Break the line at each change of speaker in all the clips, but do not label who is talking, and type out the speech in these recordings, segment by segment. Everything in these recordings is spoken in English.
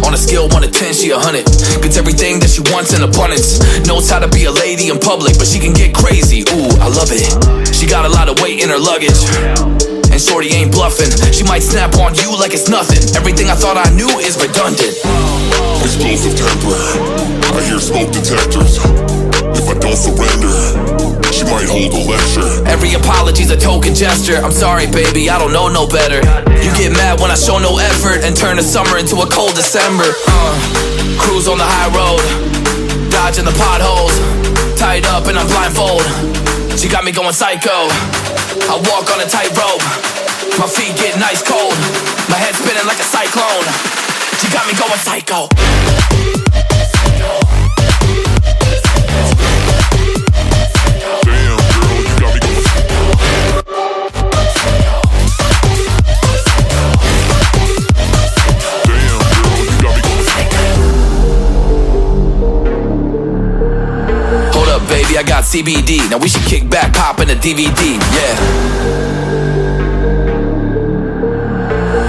On a scale 1 to 10, she 100. Gets everything that she wants in abundance. Knows how to be a lady in public, but she can get crazy. Ooh, I love it. She got a lot of weight in her luggage, and shorty ain't bluffing. She might snap on you like it's nothing. Everything I thought I knew is redundant.
Explosive temper, I hear smoke detectors. If I don't surrender, she might hold a lecture.
Every apology's a token gesture. I'm sorry, baby, I don't know no better. You get mad when I show no effort and turn the summer into a cold December. Cruise on the high road, dodging the potholes, tied up and I'm blindfold. She got me going psycho. I walk on a tightrope, my feet getting ice cold, my head spinning like a cyclone. She got me going psycho. Baby, I got CBD. Now we should kick back, pop in a DVD, yeah.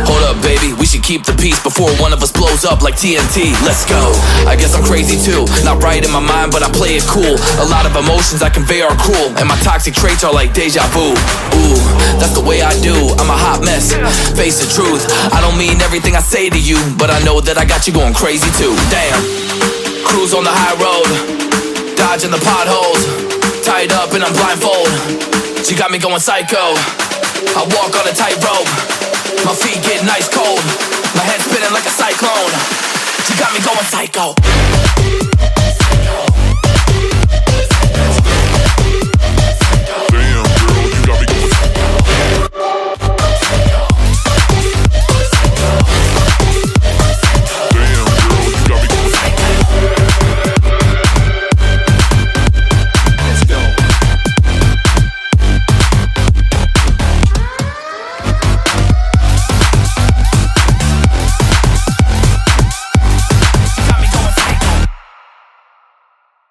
Hold up, baby, we should keep the peace before one of us blows up like TNT. Let's go. I guess I'm crazy too. Not right in my mind, but I play it cool. A lot of emotions I convey are cruel, and my toxic traits are like deja vu. Ooh, that's the way I do. I'm a hot mess, face the truth. I don't mean everything I say to you, but I know that I got you going crazy too. Damn. Cruise on the high road, dodging the potholes, tied up and I'm blindfold. She got me going psycho. I walk on a tightrope, my feet getting ice cold, my head spinning like a cyclone. She got me going psycho.